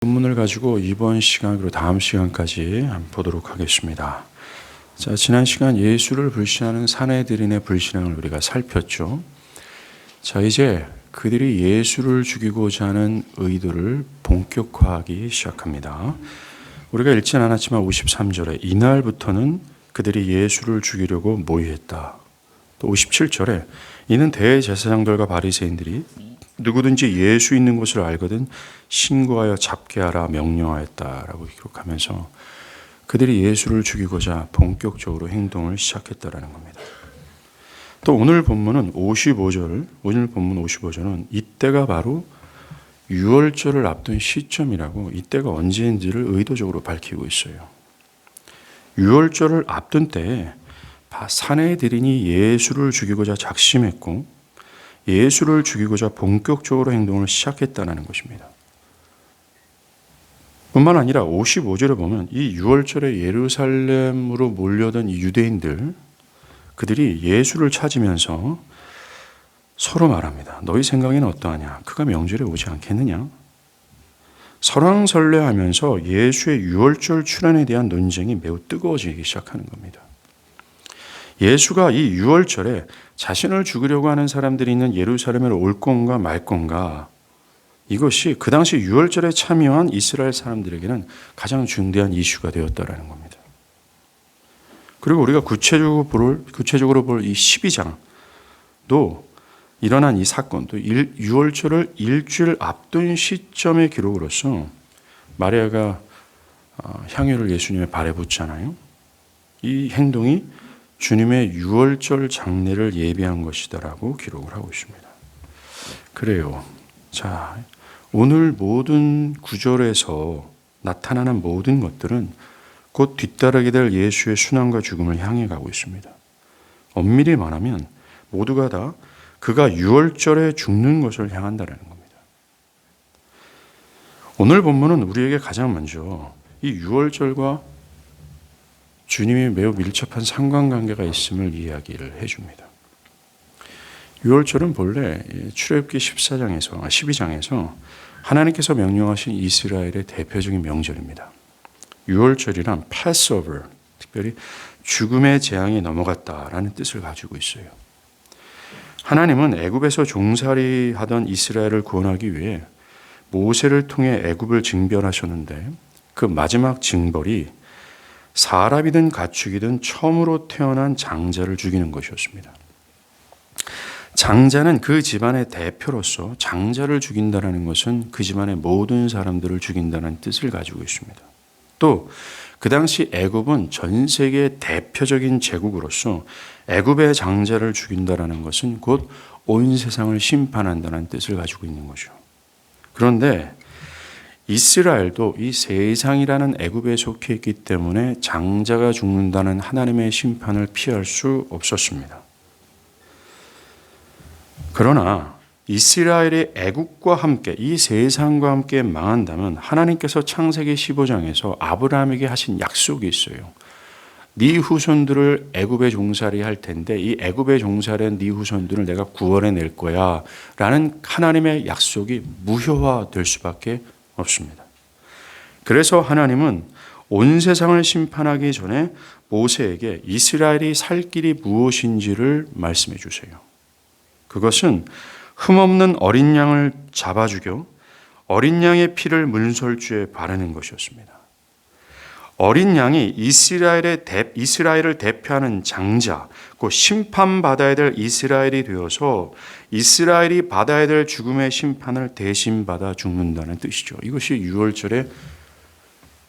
본문을 가지고 이번 시간 그리고 다음 시간까지 보도록 하겠습니다. 자, 지난 시간 예수를 불신하는 사내들인의 불신앙을 우리가 살폈죠. 자, 이제 그들이 예수를 죽이고자 하는 의도를 본격화하기 시작합니다. 우리가 읽진 않았지만 53절에 이날부터는 그들이 예수를 죽이려고 모의했다. 또 57절에 이는 대제사장들과 바리새인들이 누구든지 예수 있는 곳을 알거든 신고하여 잡게 하라 명령하였다라고 기록하면서 그들이 예수를 죽이고자 본격적으로 행동을 시작했다라는 겁니다. 또 오늘 본문은 55절, 오늘 본문 55절은 이때가 바로 유월절을 앞둔 시점이라고 이때가 언제인지를 의도적으로 밝히고 있어요. 유월절을 앞둔 때에 사내들인이 예수를 죽이고자 작심했고 예수를 죽이고자 본격적으로 행동을 시작했다는 것입니다. 뿐만 아니라 55절에 보면 이 유월절에 예루살렘으로 몰려든 이 유대인들 그들이 예수를 찾으면서 서로 말합니다. 너희 생각에는 어떠하냐? 그가 명절에 오지 않겠느냐? 설왕설래하면서 예수의 유월절 출현에 대한 논쟁이 매우 뜨거워지기 시작하는 겁니다. 예수가 이 유월절에 자신을 죽이려고 하는 사람들이 있는 예루살렘으로 올 건가 말 건가, 이것이 그 당시 유월절에 참여한 이스라엘 사람들에게는 가장 중대한 이슈가 되었다라는 겁니다. 그리고 우리가 구체적으로 볼 이 12장도 일어난 이 사건, 또 유월절을 일주일 앞둔 시점의 기록으로서 마리아가 향유를 예수님의 발에 붓잖아요. 이 행동이 주님의 유월절 장례를 예비한 것이다라고 기록을 하고 있습니다. 그래요. 자, 오늘 모든 구절에서 나타나는 모든 것들은 곧 뒤따르게 될 예수의 순환과 죽음을 향해 가고 있습니다. 엄밀히 말하면 모두가 다 그가 유월절에 죽는 것을 향한다는 겁니다. 오늘 본문은 우리에게 가장 먼저 이 유월절과 주님이 매우 밀접한 상관관계가 있음을 이야기를 해줍니다. 유월절은 본래 출애굽기 12장에서 하나님께서 명령하신 이스라엘의 대표적인 명절입니다. 유월절이란 Passover, 특별히 죽음의 재앙이 넘어갔다라는 뜻을 가지고 있어요. 하나님은 애굽에서 종살이하던 이스라엘을 구원하기 위해 모세를 통해 애굽을 징벌하셨는데 그 마지막 징벌이 사람이든 가축이든 처음으로 태어난 장자를 죽이는 것이었습니다. 장자는 그 집안의 대표로서 장자를 죽인다는 것은 그 집안의 모든 사람들을 죽인다는 뜻을 가지고 있습니다. 또 그 당시 애굽은 전 세계의 대표적인 제국으로서 애굽의 장자를 죽인다는 것은 곧 온 세상을 심판한다는 뜻을 가지고 있는 거죠. 그런데 이스라엘도 이 세상이라는 애굽에 속해 있기 때문에 장자가 죽는다는 하나님의 심판을 피할 수 없었습니다. 그러나 이스라엘이 애국과 함께 이 세상과 함께 망한다면 하나님께서 창세기 15장에서 아브라함에게 하신 약속이 있어요. 네 후손들을 애굽에 종살이 할 텐데 이 애굽에 종살이한 네 후손들을 내가 구원해낼 거야 라는 하나님의 약속이 무효화될 수밖에 없습니다. 그래서 하나님은 온 세상을 심판하기 전에 모세에게 이스라엘이 살 길이 무엇인지를 말씀해 주세요. 그것은 흠없는 어린 양을 잡아 죽여 어린 양의 피를 문설주에 바르는 것이었습니다. 어린 양이 이스라엘을 대표하는 장자, 그 심판받아야 될 이스라엘이 되어서 이스라엘이 받아야 될 죽음의 심판을 대신 받아 죽는다는 뜻이죠. 이것이 유월절의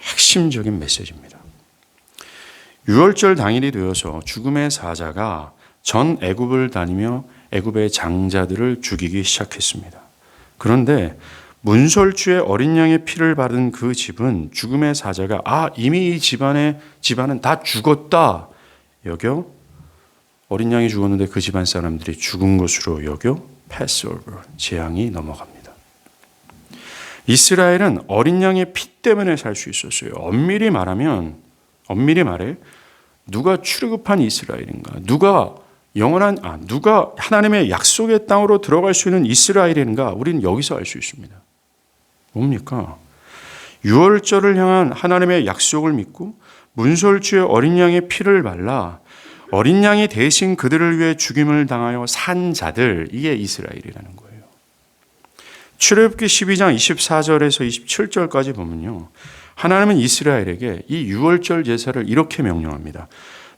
핵심적인 메시지입니다. 유월절 당일이 되어서 죽음의 사자가 전 애굽을 다니며 애굽의 장자들을 죽이기 시작했습니다. 그런데 문설주에 어린 양의 피를 바른 그 집은 죽음의 사자가 이미 이 집안은 다 죽었다 여겨 어린 양이 죽었는데 그 집안 사람들이 죽은 것으로 여겨 패스오버 재앙이 넘어갑니다. 이스라엘은 어린 양의 피 때문에 살 수 있었어요. 엄밀히 말해 누가 출애굽한 이스라엘인가? 누가 하나님의 약속의 땅으로 들어갈 수 있는 이스라엘인가? 우리는 여기서 알 수 있습니다. 뭡니까? 유월절을 향한 하나님의 약속을 믿고 문설주의 어린 양의 피를 발라 어린 양이 대신 그들을 위해 죽임을 당하여 산 자들, 이게 이스라엘이라는 거예요. 출애굽기 12장 24절에서 27절까지 보면요, 하나님은 이스라엘에게 이 유월절 제사를 이렇게 명령합니다.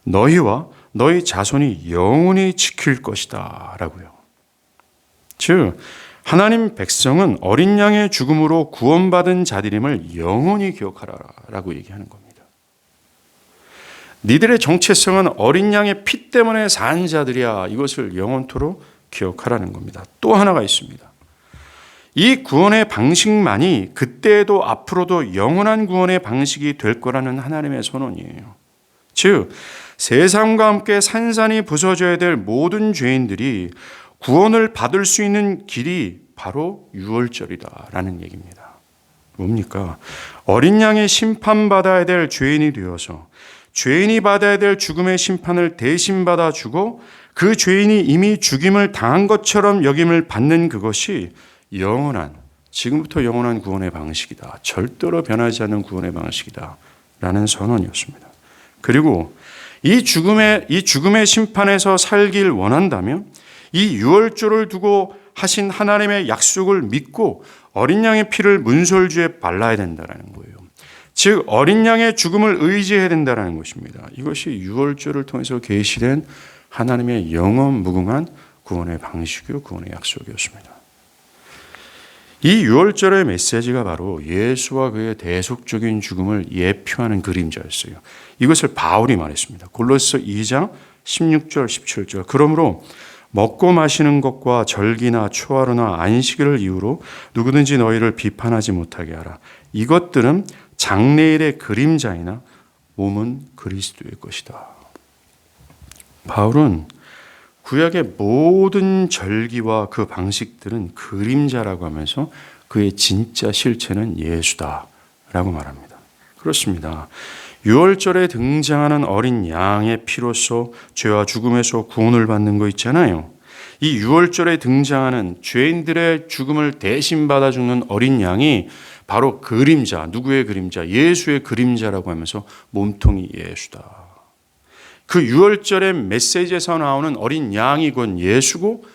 너희와 너희 자손이 영원히 지킬 것이다 라고요. 즉 하나님 백성은 어린 양의 죽음으로 구원받은 자들임을 영원히 기억하라 라고 얘기하는 겁니다. 니들의 정체성은 어린 양의 피 때문에 산 자들이야, 이것을 영원토록 기억하라는 겁니다. 또 하나가 있습니다. 이 구원의 방식만이 그때에도 앞으로도 영원한 구원의 방식이 될 거라는 하나님의 선언이에요. 즉 세상과 함께 산산이 부서져야 될 모든 죄인들이 구원을 받을 수 있는 길이 바로 유월절이다라는 얘기입니다. 뭡니까? 어린 양이 심판받아야 될 죄인이 되어서 죄인이 받아야 될 죽음의 심판을 대신 받아주고 그 죄인이 이미 죽임을 당한 것처럼 여김을 받는 그것이 영원한, 지금부터 영원한 구원의 방식이다. 절대로 변하지 않는 구원의 방식이다 라는 선언이었습니다. 그리고 이 죽음의 심판에서 살길 원한다면 이 유월절을 두고 하신 하나님의 약속을 믿고 어린 양의 피를 문설주에 발라야 된다는 거예요. 즉 어린 양의 죽음을 의지해야 된다는 것입니다. 이것이 유월절을 통해서 계시된 하나님의 영원 무궁한 구원의 방식이요, 구원의 약속이었습니다. 이 유월절의 메시지가 바로 예수와 그의 대속적인 죽음을 예표하는 그림자였어요. 이것을 바울이 말했습니다. 골로새 2장 16절 17절. 그러므로 먹고 마시는 것과 절기나 초하루나 안식일을 이유로 누구든지 너희를 비판하지 못하게 하라. 이것들은 장래일의 그림자이나 몸은 그리스도의 것이다. 바울은 구약의 모든 절기와 그 방식들은 그림자라고 하면서 그의 진짜 실체는 예수다라고 말합니다. 그렇습니다. 유월절에 등장하는 어린 양의 피로써 죄와 죽음에서 구원을 받는 거 있잖아요. 이 유월절에 등장하는 죄인들의 죽음을 대신 받아 죽는 어린 양이 바로 그림자, 누구의 그림자? 예수의 그림자라고 하면서 몸통이 예수다. 그 유월절의 메시지에서 나오는 어린 양이 곧 예수고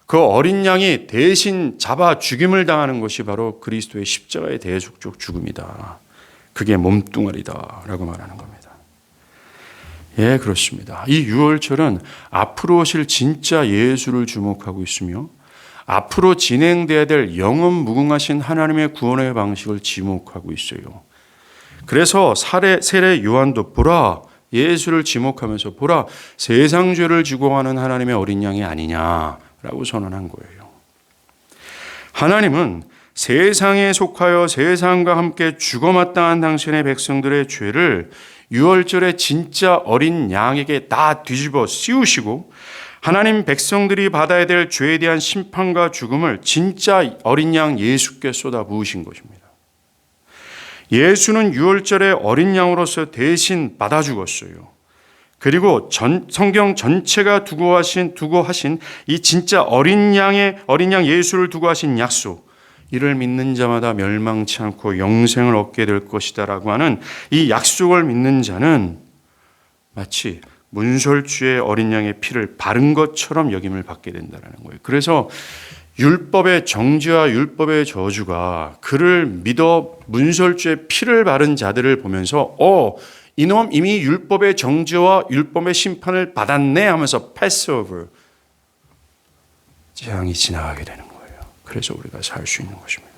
그 어린 양이 대신 잡아 죽임을 당하는 것이 바로 그리스도의 십자가의 대속적 죽음이다. 그게 몸뚱아리다라고 말하는 겁니다. 예, 그렇습니다. 이 유월절은 앞으로 오실 진짜 예수를 주목하고 있으며 앞으로 진행돼야 될 영원 무궁하신 하나님의 구원의 방식을 지목하고 있어요. 그래서 세례 요한도 보라, 예수를 지목하면서 보라, 세상 죄를 지고 가는 하나님의 어린 양이 아니냐라고 선언한 거예요. 하나님은 세상에 속하여 세상과 함께 죽어 마땅한 당신의 백성들의 죄를 유월절의 진짜 어린 양에게 다 뒤집어 씌우시고 하나님 백성들이 받아야 될 죄에 대한 심판과 죽음을 진짜 어린 양 예수께 쏟아 부으신 것입니다. 예수는 유월절의 어린 양으로서 대신 받아 죽었어요. 그리고 성경 전체가 두고 하신 이 진짜 어린 양 예수를 두고 하신 약속, 이를 믿는 자마다 멸망치 않고 영생을 얻게 될 것이다라고 하는 이 약속을 믿는 자는 마치 문설주의 어린 양의 피를 바른 것처럼 여김을 받게 된다는 거예요. 그래서 율법의 정죄와 율법의 저주가 그를 믿어 문설주의 피를 바른 자들을 보면서 이놈 이미 율법의 정죄와 율법의 심판을 받았네 하면서 패스오버, 재앙이 지나가게 되는 거예요. 그래서 우리가 살 수 있는 것입니다.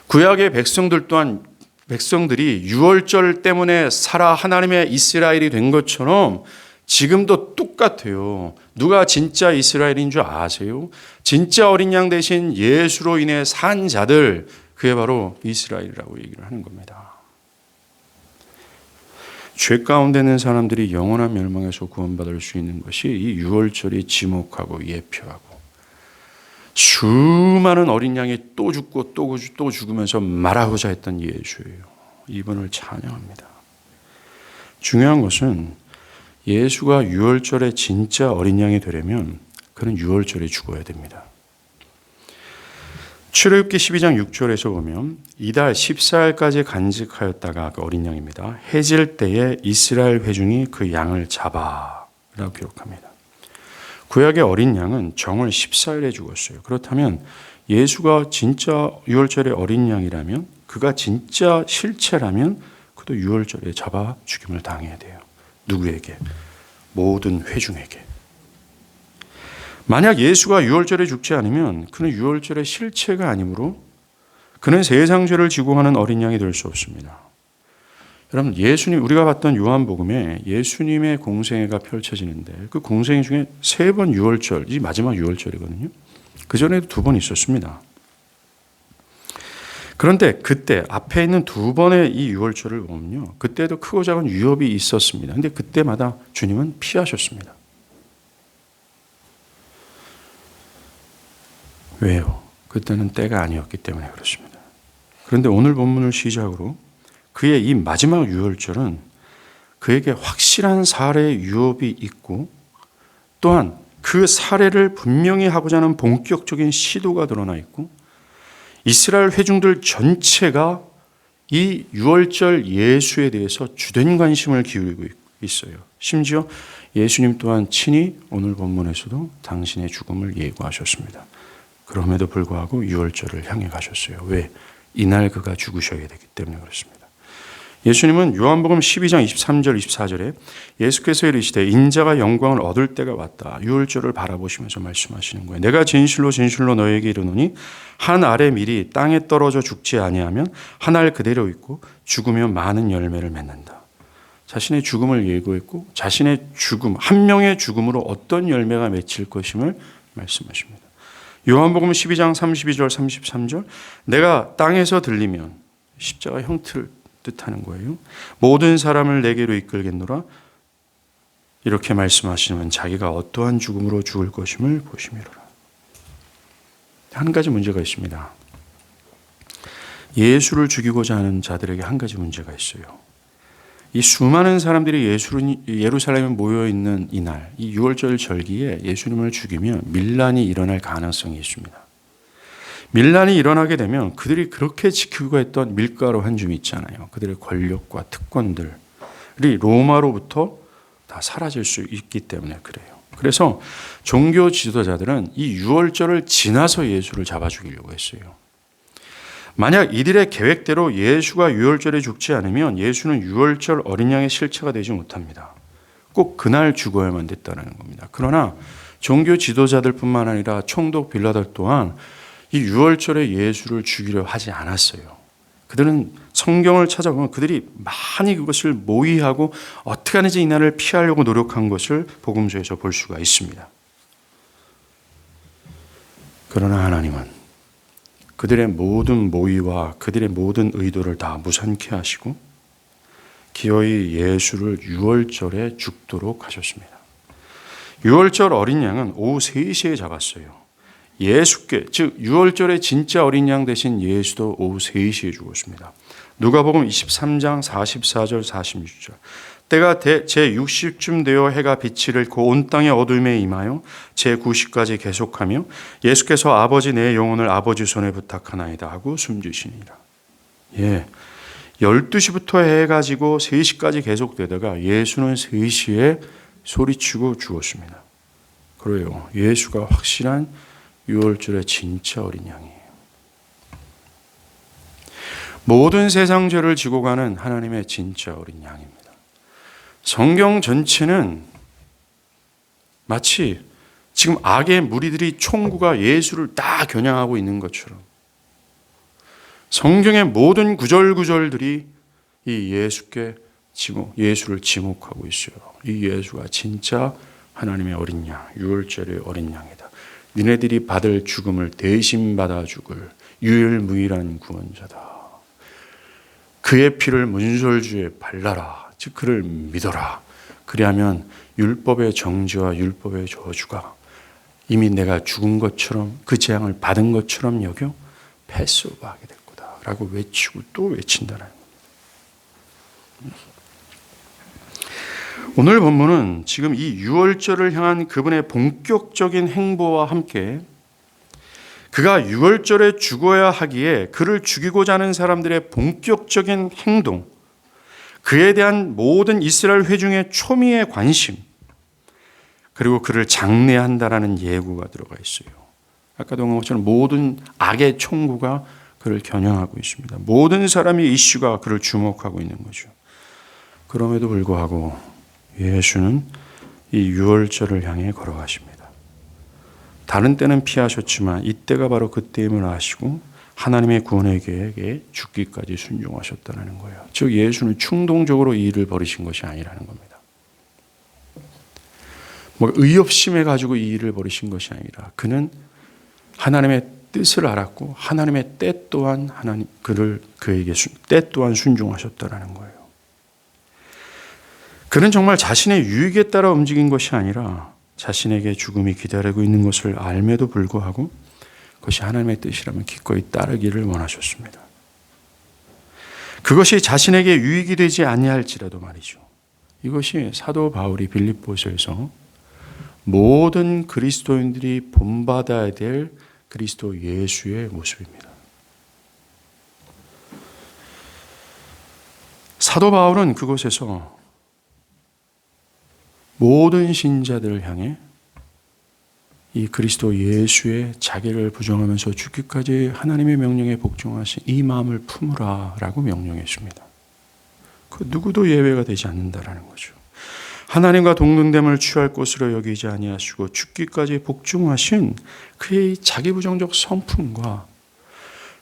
구약의 백성들 또한 백성들이 유월절 때문에 살아 하나님의 이스라엘이 된 것처럼 지금도 똑같아요. 누가 진짜 이스라엘인 줄 아세요? 진짜 어린 양 대신 예수로 인해 산 자들, 그게 바로 이스라엘이라고 얘기를 하는 겁니다. 죄 가운데 있는 사람들이 영원한 멸망에서 구원받을 수 있는 것이 이 유월절이 지목하고 예표하고 수많은 어린 양이 또 죽고 또 죽으면서 말하고자 했던 예수예요. 이분을 찬양합니다. 중요한 것은 예수가 유월절에 진짜 어린 양이 되려면 그는 유월절에 죽어야 됩니다. 출애굽기 12장 6절에서 보면 이달 14일까지 간직하였다가 그 어린 양입니다. 해질 때에 이스라엘 회중이 그 양을 잡아라고 기록합니다. 구약의 어린 양은 정월 14일에 죽었어요. 그렇다면 예수가 진짜 유월절의 어린 양이라면, 그가 진짜 실체라면 그도 유월절에 잡아 죽임을 당해야 돼요. 누구에게? 모든 회중에게. 만약 예수가 유월절에 죽지 않으면 그는 유월절의 실체가 아니므로 그는 세상 죄를 지고 가는 어린 양이 될 수 없습니다. 여러분, 예수님, 우리가 봤던 요한복음에 예수님의 공생애가 펼쳐지는데 그 공생애 중에 3번 유월절이 마지막 유월절이거든요. 그 전에도 2번 있었습니다. 그런데 그때 앞에 있는 2번의 이 유월절을 보면요, 그때도 크고 작은 위협이 있었습니다. 그런데 그때마다 주님은 피하셨습니다. 왜요? 그때는 때가 아니었기 때문에 그렇습니다. 그런데 오늘 본문을 시작으로 그의 이 마지막 유월절은 그에게 확실한 살해의 유업이 있고, 또한 그 살해를 분명히 하고자 하는 본격적인 시도가 드러나 있고, 이스라엘 회중들 전체가 이 유월절 예수에 대해서 주된 관심을 기울이고 있어요. 심지어 예수님 또한 친히 오늘 본문에서도 당신의 죽음을 예고하셨습니다. 그럼에도 불구하고 유월절을 향해 가셨어요. 왜? 이날 그가 죽으셔야 되기 때문에 그렇습니다. 예수님은 요한복음 12장 23절 24절에 예수께서 이르시되 인자가 영광을 얻을 때가 왔다. 유월절을 바라보시면서 말씀하시는 거예요. 내가 진실로 진실로 너에게 이르노니 한 알의 밀이 땅에 떨어져 죽지 아니하면 한 알 그대로 있고 죽으면 많은 열매를 맺는다. 자신의 죽음을 예고했고 자신의 죽음, 한 명의 죽음으로 어떤 열매가 맺힐 것임을 말씀하십니다. 요한복음 12장 32절 33절 내가 땅에서 들리면, 십자가 형틀 뜻하는 거예요. 모든 사람을 내게로 이끌겠노라. 이렇게 말씀하시면 자기가 어떠한 죽음으로 죽을 것임을 보시미로라. 한 가지 문제가 있습니다. 예수를 죽이고자 하는 자들에게 한 가지 문제가 있어요. 이 수많은 사람들이 예루살렘에 모여있는 이날, 이 유월절 절기에 예수님을 죽이면 밀란이 일어날 가능성이 있습니다. 밀란이 일어나게 되면 그들이 그렇게 지키고 했던 밀가루 한 줌이 있잖아요. 그들의 권력과 특권들이 로마로부터 다 사라질 수 있기 때문에 그래요. 그래서 종교 지도자들은 이 유월절을 지나서 예수를 잡아 죽이려고 했어요. 만약 이들의 계획대로 예수가 유월절에 죽지 않으면 예수는 유월절 어린 양의 실체가 되지 못합니다. 꼭 그날 죽어야만 됐다는 겁니다. 그러나 종교 지도자들뿐만 아니라 총독 빌라도 또한 이 유월절에 예수를 죽이려 하지 않았어요. 그들은 성경을 찾아보면 그들이 많이 그것을 모의하고 어떻게 하는지 이 날을 피하려고 노력한 것을 복음서에서 볼 수가 있습니다. 그러나 하나님은 그들의 모든 모의와 그들의 모든 의도를 다 무산케 하시고 기어이 예수를 유월절에 죽도록 하셨습니다. 유월절 어린 양은 오후 3시에 잡았어요. 예수께, 즉 유월절의 진짜 어린 양 대신 예수도 오후 3시에 죽었습니다. 누가복음 23장 44절 46절 때가 제60쯤 되어 해가 빛을 잃고 온 땅의 어둠에 임하여 제90까지 계속하며 예수께서 아버지 내 영혼을 아버지 손에 부탁하나이다 하고 숨지시니라. 12시부터 해가 지고 3시까지 계속되다가 예수는 3시에 소리치고 죽었습니다. 그래요. 예수가 확실한 유월절의 진짜 어린 양이에요. 모든 세상 죄를 지고 가는 하나님의 진짜 어린 양입니다. 성경 전체는 마치 지금 악의 무리들이 총구가 예수를 다 겨냥하고 있는 것처럼 성경의 모든 구절구절들이 이 예수를 지목하고 있어요. 이 예수가 진짜 하나님의 어린 양, 유월절의 어린 양이다. 니네들이 받을 죽음을 대신 받아 죽을 유일무이한 구원자다. 그의 피를 문설주에 발라라. 즉 그를 믿어라. 그리하면 율법의 정죄와 율법의 저주가 이미 내가 죽은 것처럼 그 재앙을 받은 것처럼 여겨 패스오버하게 될 거다 라고 외치고 또 외친다는 겁니다. 오늘 본문은 지금 이 유월절을 향한 그분의 본격적인 행보와 함께 그가 유월절에 죽어야 하기에 그를 죽이고자 하는 사람들의 본격적인 행동, 그에 대한 모든 이스라엘 회중의 초미의 관심, 그리고 그를 장례한다라는 예고가 들어가 있어요. 아까도 본 것처럼 모든 악의 총구가 그를 겨냥하고 있습니다. 모든 사람의 이슈가 그를 주목하고 있는 거죠. 그럼에도 불구하고 예수는 이 유월절을 향해 걸어가십니다. 다른 때는 피하셨지만 이때가 바로 그때임을 아시고 하나님의 구원의 계획에 죽기까지 순종하셨다는 거예요. 즉 예수는 충동적으로 이 일을 벌이신 것이 아니라는 겁니다. 의협심에 가지고 이 일을 벌이신 것이 아니라 그는 하나님의 뜻을 알았고 하나님의 때 또한 그에게 때 또한 순종하셨다는 거예요. 그는 정말 자신의 유익에 따라 움직인 것이 아니라 자신에게 죽음이 기다리고 있는 것을 알매도 불구하고 그것이 하나님의 뜻이라면 기꺼이 따르기를 원하셨습니다. 그것이 자신에게 유익이 되지 아니할지라도 말이죠. 이것이 사도 바울이 빌립보서에서 모든 그리스도인들이 본받아야 될 그리스도 예수의 모습입니다. 사도 바울은 그곳에서 모든 신자들을 향해 이 그리스도 예수의 자기를 부정하면서 죽기까지 하나님의 명령에 복종하신 이 마음을 품으라 라고 명령했습니다. 그 누구도 예외가 되지 않는다라는 거죠. 하나님과 동등됨을 취할 것으로 여기지 아니하시고 죽기까지 복종하신 그의 자기 부정적 성품과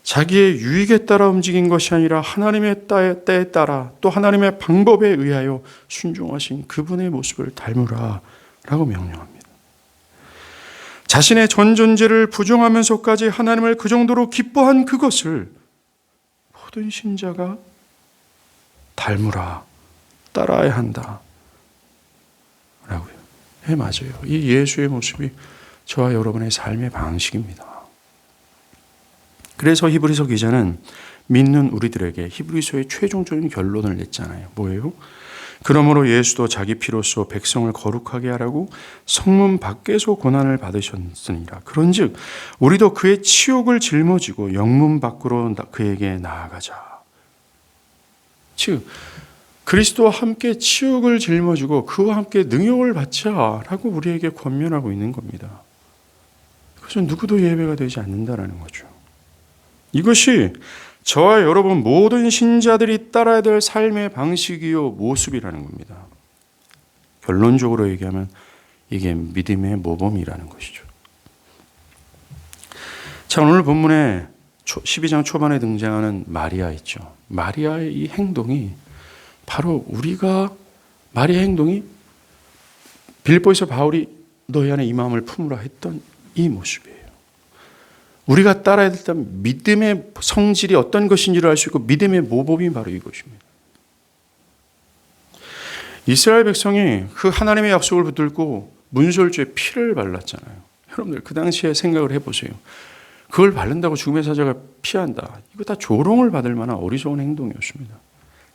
자기의 유익에 따라 움직인 것이 아니라 하나님의 때에 따라 또 하나님의 방법에 의하여 순종하신 그분의 모습을 닮으라 라고 명령합니다. 자신의 전 존재를 부정하면서까지 하나님을 그 정도로 기뻐한 그것을 모든 신자가 닮으라, 따라야 한다 라고요. 네, 맞아요. 이 예수의 모습이 저와 여러분의 삶의 방식입니다. 그래서 히브리서 기자는 믿는 우리들에게 히브리서의 최종적인 결론을 냈잖아요. 뭐예요? 그러므로 예수도 자기 피로써 백성을 거룩하게 하라고 성문 밖에서 고난을 받으셨으니라. 그런즉 우리도 그의 치욕을 짊어지고 영문 밖으로 그에게 나아가자. 즉 그리스도와 함께 치욕을 짊어지고 그와 함께 능욕을 받자라고 우리에게 권면하고 있는 겁니다. 그것은 누구도 예외가 되지 않는다라는 거죠. 이것이 저와 여러분 모든 신자들이 따라야 될 삶의 방식이요 모습이라는 겁니다. 결론적으로 얘기하면 이게 믿음의 모범이라는 것이죠. 자, 오늘 본문에 12장 초반에 등장하는 마리아 있죠. 마리아의 이 행동이 바로 마리아의 행동이 빌립보에서 바울이 너희 안에 이 마음을 품으라 했던 이 모습이에요. 우리가 따라야 될 믿음의 성질이 어떤 것인지를 알 수 있고 믿음의 모범이 바로 이것입니다. 이스라엘 백성이 그 하나님의 약속을 붙들고 문설주에 피를 발랐잖아요. 여러분들 그 당시에 생각을 해보세요. 그걸 바른다고 죽음의 사자가 피한다. 이거 다 조롱을 받을 만한 어리석은 행동이었습니다.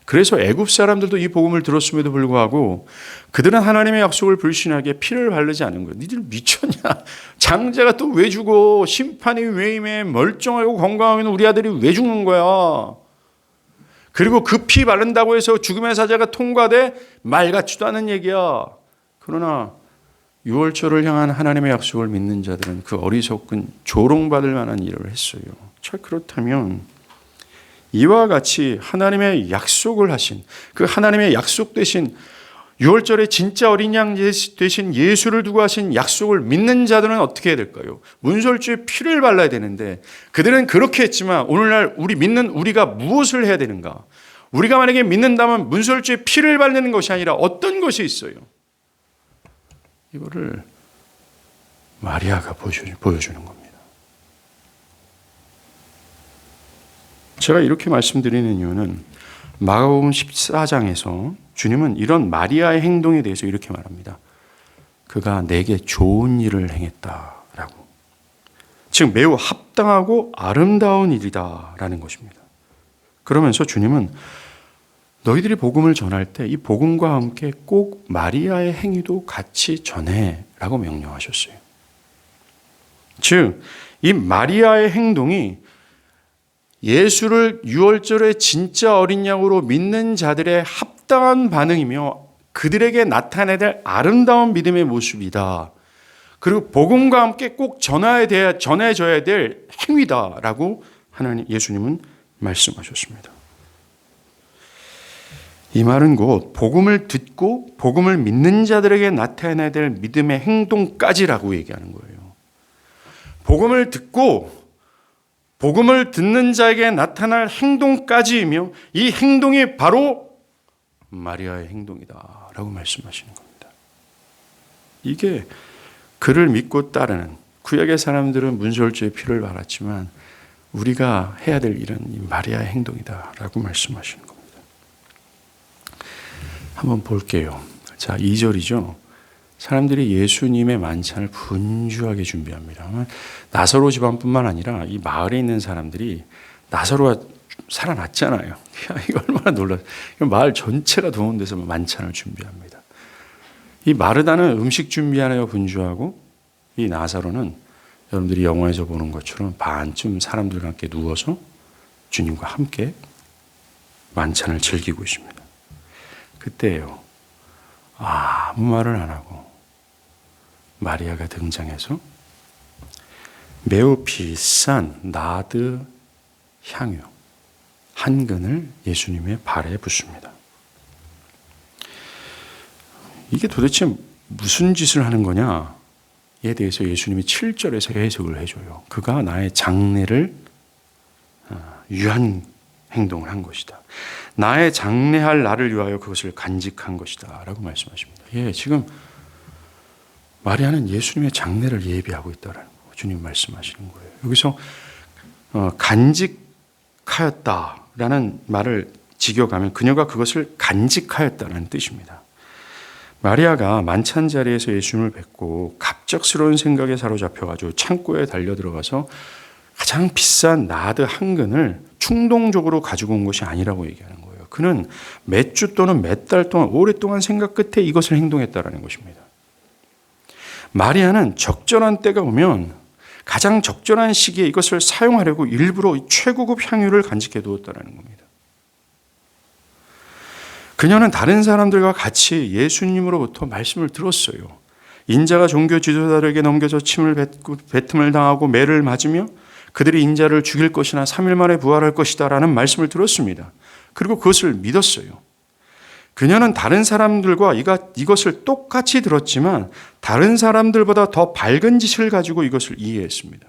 그래서 애굽 사람들도 이 복음을 들었음에도 불구하고 그들은 하나님의 약속을 불신하게 피를 바르지 않은 거예요. 니들 미쳤냐? 장자가 또 왜 죽어? 심판이 왜 임해? 멀쩡하고 건강하면 우리 아들이 왜 죽는 거야? 그리고 그 피 바른다고 해서 죽음의 사자가 통과돼? 말 같지도 않은 얘기야. 그러나 유월절을 향한 하나님의 약속을 믿는 자들은 그 어리석은 조롱받을 만한 일을 했어요. 자, 그렇다면 이와 같이 하나님의 약속을 하신 그 하나님의 약속 대신 유월절에 진짜 어린 양 대신 예수를 두고 하신 약속을 믿는 자들은 어떻게 해야 될까요? 문설주에 피를 발라야 되는데 그들은 그렇게 했지만 오늘날 우리 믿는 우리가 무엇을 해야 되는가? 우리가 만약에 믿는다면 문설주에 피를 바르는 것이 아니라 어떤 것이 있어요? 이거를 마리아가 보여주는 겁니다. 제가 이렇게 말씀드리는 이유는 마가복음 14장에서 주님은 이런 마리아의 행동에 대해서 이렇게 말합니다. 그가 내게 좋은 일을 행했다라고. 즉 매우 합당하고 아름다운 일이다라는 것입니다. 그러면서 주님은 너희들이 복음을 전할 때 이 복음과 함께 꼭 마리아의 행위도 같이 전해라고 명령하셨어요. 즉, 이 마리아의 행동이 예수를 유월절에 진짜 어린 양으로 믿는 자들의 합당한 반응이며 그들에게 나타내야 될 아름다운 믿음의 모습이다. 그리고 복음과 함께 꼭 전해져야 될 행위다라고 예수님은 말씀하셨습니다. 이 말은 곧 복음을 듣고 복음을 믿는 자들에게 나타내야 될 믿음의 행동까지라고 얘기하는 거예요. 복음을 듣고 복음을 듣는 자에게 나타날 행동까지이며 이 행동이 바로 마리아의 행동이다라고 말씀하시는 겁니다. 이게 그를 믿고 따르는 구약의 사람들은 문설주의 피를 발랐지만 우리가 해야 될 일은 이 마리아의 행동이다라고 말씀하시는 겁니다. 한번 볼게요. 자, 2절이죠. 사람들이 예수님의 만찬을 분주하게 준비합니다. 나사로 집안뿐만 아니라 이 마을에 있는 사람들이 나사로가 살아났잖아요. 야, 이거 얼마나 놀랐어요. 마을 전체가 동원 돼서 만찬을 준비합니다. 이 마르다는 음식 준비하느라 분주하고 이 나사로는 여러분들이 영화에서 보는 것처럼 반쯤 사람들과 함께 누워서 주님과 함께 만찬을 즐기고 있습니다. 그때예요. 아무 말을 안 하고 마리아가 등장해서 매우 비싼 나드 향유 한 근을 예수님의 발에 붓습니다. 이게 도대체 무슨 짓을 하는 거냐에 대해서 예수님이 7절에서 해석을 해줘요. 그가 나의 장례를 위한 행동을 한 것이다. 나의 장례할 날을 위하여 그것을 간직한 것이다 라고 말씀하십니다. 예, 지금 마리아는 예수님의 장례를 예비하고 있다는 거 주님 말씀하시는 거예요. 여기서 간직하였다라는 말을 직역하면 그녀가 그것을 간직하였다는 뜻입니다. 마리아가 만찬 자리에서 예수님을 뵙고 갑작스러운 생각에 사로잡혀가지고 창고에 달려들어가서 가장 비싼 나드 한 근을 충동적으로 가지고 온 것이 아니라고 얘기하는 거예요. 그는 몇 주 또는 몇 달 동안 오랫동안 생각 끝에 이것을 행동했다는 것입니다. 마리아는 적절한 때가 오면 가장 적절한 시기에 이것을 사용하려고 일부러 최고급 향유를 간직해 두었다는 겁니다. 그녀는 다른 사람들과 같이 예수님으로부터 말씀을 들었어요. 인자가 종교 지도자들에게 넘겨져 침을 뱉고 뱉음을 당하고 매를 맞으며 그들이 인자를 죽일 것이나 3일 만에 부활할 것이다 라는 말씀을 들었습니다. 그리고 그것을 믿었어요. 그녀는 다른 사람들과 이것을 똑같이 들었지만 다른 사람들보다 더 밝은 지식을 가지고 이것을 이해했습니다.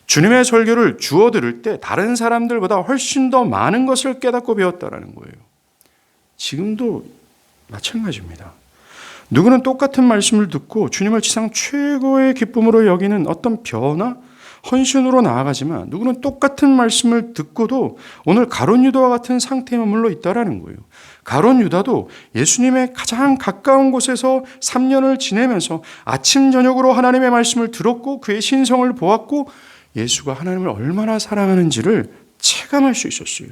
주님의 설교를 주워 들을 때 다른 사람들보다 훨씬 더 많은 것을 깨닫고 배웠다는 거예요. 지금도 마찬가지입니다. 누구는 똑같은 말씀을 듣고 주님을 지상 최고의 기쁨으로 여기는 어떤 변화, 헌신으로 나아가지만 누구는 똑같은 말씀을 듣고도 오늘 가룟 유다와 같은 상태에 머물러 있다라는 거예요. 가룟 유다도 예수님의 가장 가까운 곳에서 3년을 지내면서 아침 저녁으로 하나님의 말씀을 들었고 그의 신성을 보았고 예수가 하나님을 얼마나 사랑하는지를 체감할 수 있었어요.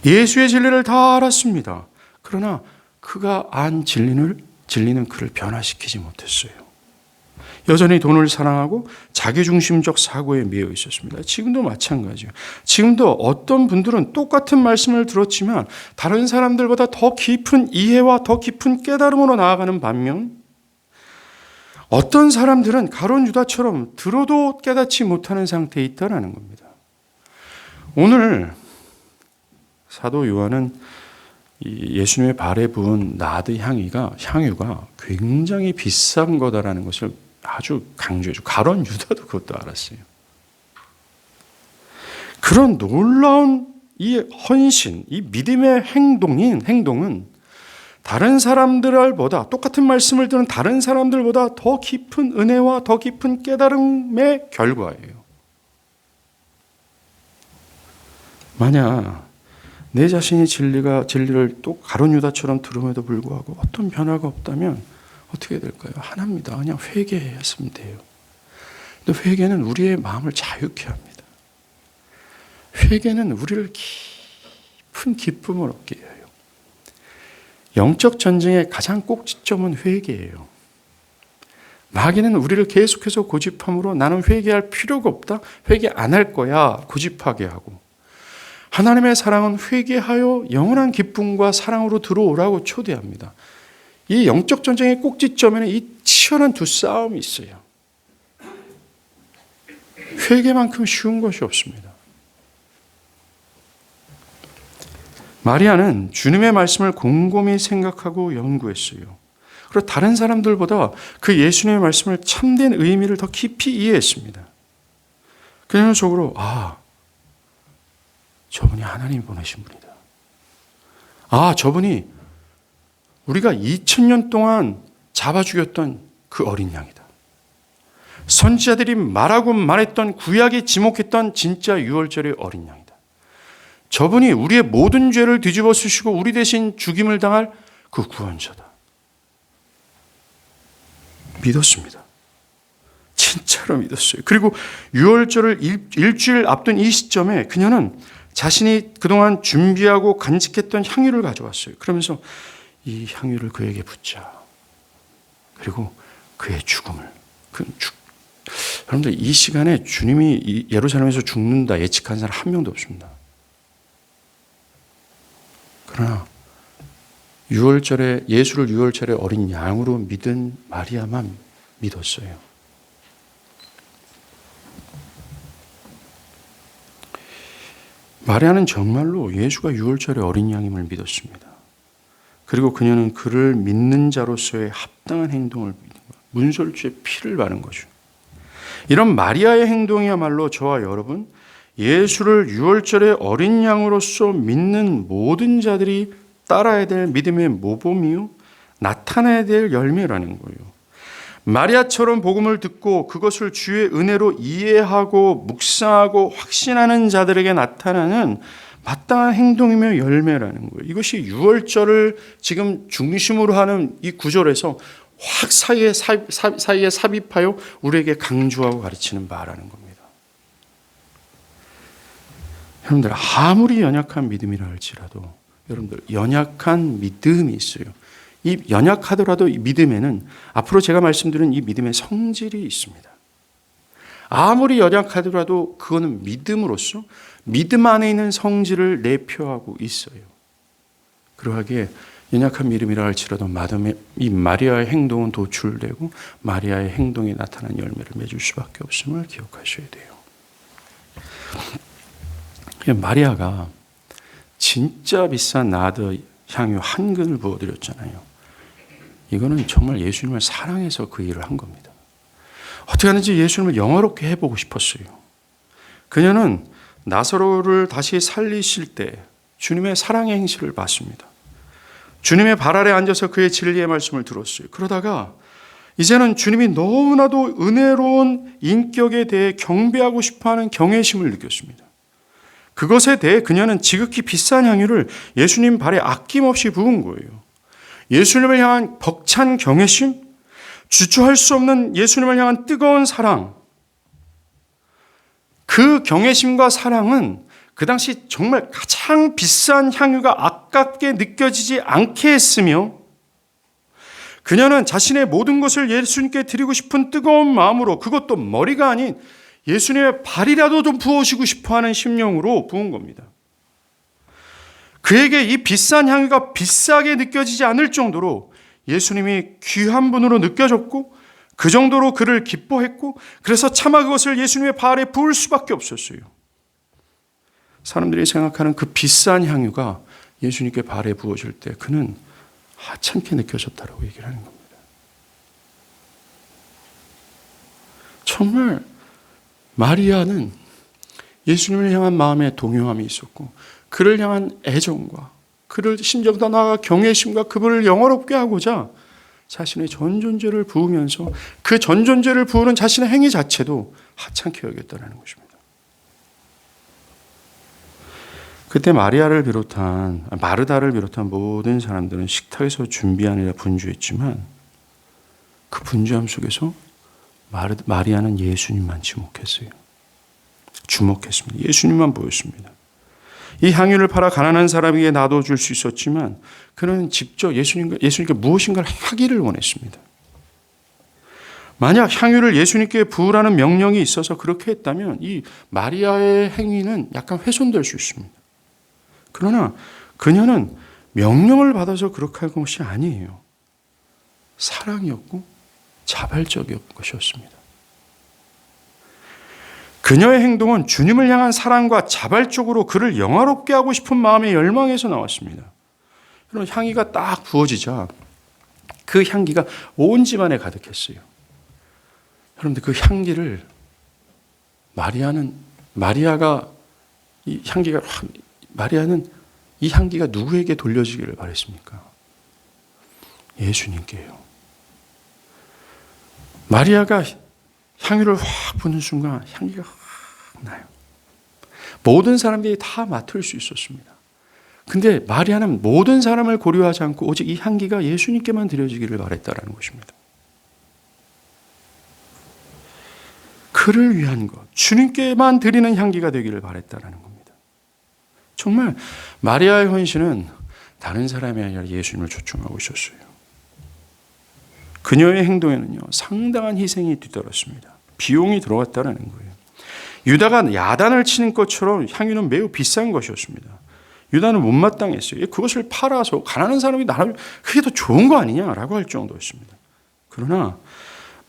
예수의 진리를 다 알았습니다. 그러나 그가 안 진리는 그를 변화시키지 못했어요. 여전히 돈을 사랑하고 자기중심적 사고에 매여 있었습니다. 지금도 마찬가지예요. 지금도 어떤 분들은 똑같은 말씀을 들었지만 다른 사람들보다 더 깊은 이해와 더 깊은 깨달음으로 나아가는 반면 어떤 사람들은 가룟 유다처럼 들어도 깨닫지 못하는 상태에 있다는 겁니다. 오늘 사도 요한은 예수님의 발에 부은 나드 향유가 굉장히 비싼 거다라는 것을 아주 강조해줘. 가룟 유다도 그것도 알았어요. 그런 놀라운 이 헌신, 이 믿음의 행동은 다른 사람들보다 똑같은 말씀을 듣는 다른 사람들보다 더 깊은 은혜와 더 깊은 깨달음의 결과예요. 만약 내 자신이 진리를 또 가룟 유다처럼 들음에도 불구하고 어떤 변화가 없다면 어떻게 될까요? 하나입니다. 그냥 회개했으면 돼요. 근데 회개는 우리의 마음을 자유케 합니다. 회개는 우리를 깊은 기쁨을 얻게 해요. 영적 전쟁의 가장 꼭지점은 회개예요. 마귀는 우리를 계속해서 고집함으로 나는 회개할 필요가 없다, 회개 안 할 거야 고집하게 하고, 하나님의 사랑은 회개하여 영원한 기쁨과 사랑으로 들어오라고 초대합니다. 이 영적 전쟁의 꼭지점에는 이 치열한 두 싸움이 있어요. 회개만큼 쉬운 것이 없습니다. 마리아는 주님의 말씀을 곰곰이 생각하고 연구했어요. 그리고 다른 사람들보다 그 예수님의 말씀을 참된 의미를 더 깊이 이해했습니다. 그녀는 속으로 저분이 하나님이 보내신 분이다. 저분이 우리가 2000년 동안 잡아 죽였던 그 어린 양이다. 선지자들이 말하고 말했던, 구약에 지목했던 진짜 유월절의 어린 양이다. 저분이 우리의 모든 죄를 뒤집어 쓰시고 우리 대신 죽임을 당할 그 구원자다. 믿었습니다. 진짜로 믿었어요. 그리고 유월절을 일주일 앞둔 이 시점에 그녀는 자신이 그동안 준비하고 간직했던 향유를 가져왔어요. 그러면서 이 향유를 그에게 붓자. 그리고 그의 죽음을. 여러분들, 이 시간에 주님이 예루살렘에서 죽는다 예측한 사람 한 명도 없습니다. 그러나 예수를 유월절에 어린 양으로 믿은 마리아만 믿었어요. 마리아는 정말로 예수가 유월절에 어린 양임을 믿었습니다. 그리고 그녀는 그를 믿는 자로서의 합당한 행동을 믿는 거예요. 문설주의 피를 바른 거죠. 이런 마리아의 행동이야말로 저와 여러분, 예수를 유월절의 어린 양으로서 믿는 모든 자들이 따라야 될 믿음의 모범이요, 나타나야 될 열매라는 거예요. 마리아처럼 복음을 듣고 그것을 주의 은혜로 이해하고 묵상하고 확신하는 자들에게 나타나는 마땅한 행동이며 열매라는 거예요. 이것이 유월절을 지금 중심으로 하는 이 구절에서 확 사이에 삽입하여 우리에게 강조하고 가르치는 바라는 겁니다. 여러분들, 아무리 연약한 믿음이라 할지라도 여러분들, 연약한 믿음이 있어요. 이 연약하더라도 이 믿음에는 앞으로 제가 말씀드린 이 믿음의 성질이 있습니다. 아무리 연약하더라도 그거는 믿음으로써 믿음 안에 있는 성질을 내표하고 있어요. 그러하기에 연약한 믿음이라 할지라도 이 마리아의 행동은 도출되고 마리아의 행동에 나타난 열매를 맺을 수밖에 없음을 기억하셔야 돼요. 마리아가 진짜 비싼 나드 향유 한 근을 부어드렸잖아요. 이거는 정말 예수님을 사랑해서 그 일을 한 겁니다. 어떻게 하는지 예수님을 영화롭게 해보고 싶었어요. 그녀는 나사로를 다시 살리실 때 주님의 사랑의 행실을 봤습니다. 주님의 발 아래 앉아서 그의 진리의 말씀을 들었어요. 그러다가 이제는 주님이 너무나도 은혜로운 인격에 대해 경배하고 싶어하는 경외심을 느꼈습니다. 그것에 대해 그녀는 지극히 비싼 향유를 예수님 발에 아낌없이 부은 거예요. 예수님을 향한 벅찬 경외심, 주저할 수 없는 예수님을 향한 뜨거운 사랑, 그 경외심과 사랑은 그 당시 정말 가장 비싼 향유가 아깝게 느껴지지 않게 했으며, 그녀는 자신의 모든 것을 예수님께 드리고 싶은 뜨거운 마음으로, 그것도 머리가 아닌 예수님의 발이라도 좀 부어주고 싶어하는 심령으로 부은 겁니다. 그에게 이 비싼 향유가 비싸게 느껴지지 않을 정도로 예수님이 귀한 분으로 느껴졌고, 그 정도로 그를 기뻐했고, 그래서 차마 그것을 예수님의 발에 부을 수밖에 없었어요. 사람들이 생각하는 그 비싼 향유가 예수님께 발에 부어질 때 그는 하찮게 느껴졌다라고 얘기를 하는 겁니다. 정말 마리아는 예수님을 향한 마음에 동요함이 있었고, 그를 향한 애정과 그를 심지어 더 나아가 경외심과 그분을 영화롭게 하고자 자신의 전 존재를 부으면서 그 전 존재를 부으는 자신의 행위 자체도 하찮게 여겼다는 것입니다. 그때 마르다를 비롯한 모든 사람들은 식탁에서 준비하느라 분주했지만, 그 분주함 속에서 마리아는 예수님만 주목했습니다. 예수님만 보였습니다. 이 향유를 팔아 가난한 사람에게 놔둬줄 수 있었지만, 그는 직접 예수님께 무엇인가를 하기를 원했습니다. 만약 향유를 예수님께 부으라는 명령이 있어서 그렇게 했다면 이 마리아의 행위는 약간 훼손될 수 있습니다. 그러나 그녀는 명령을 받아서 그렇게 한 것이 아니에요. 사랑이었고 자발적인 것이었습니다. 그녀의 행동은 주님을 향한 사랑과 자발적으로 그를 영화롭게 하고 싶은 마음의 열망에서 나왔습니다. 여러분, 향기가 딱 부어지자 그 향기가 온 집안에 가득했어요. 여러분들, 그 향기를 마리아는 이 향기가 누구에게 돌려지기를 바랬습니까? 예수님께요. 마리아가 향유를 확 부는 순간 향기가 확 나요. 모든 사람들이 다 맡을 수 있었습니다. 근데 마리아는 모든 사람을 고려하지 않고 오직 이 향기가 예수님께만 드려지기를 바랬다라는 것입니다. 그를 위한 것, 주님께만 드리는 향기가 되기를 바랬다라는 겁니다. 정말 마리아의 헌신은 다른 사람이 아니라 예수님을 초청하고 있었어요. 그녀의 행동에는요, 상당한 희생이 뒤따랐습니다. 비용이 들어갔다는 거예요. 유다가 야단을 치는 것처럼 향유는 매우 비싼 것이었습니다. 유다는 못마땅했어요. 그것을 팔아서 가난한 사람이 나를 그게 더 좋은 거 아니냐라고 할 정도였습니다. 그러나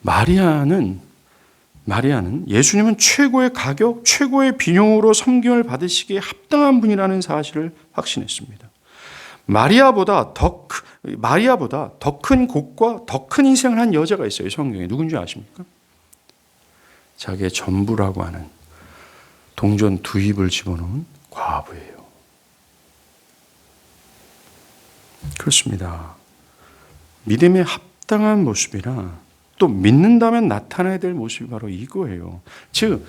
마리아는 예수님은 최고의 가격, 최고의 비용으로 섬김을 받으시기에 합당한 분이라는 사실을 확신했습니다. 마리아보다 더 큰 곡과 더 큰 희생을 한 여자가 있어요. 성경에. 누군지 아십니까? 자기의 전부라고 하는 동전 2입을 집어넣은 과부예요. 그렇습니다. 믿음에 합당한 모습이라 또 믿는다면 나타나야 될 모습이 바로 이거예요. 즉,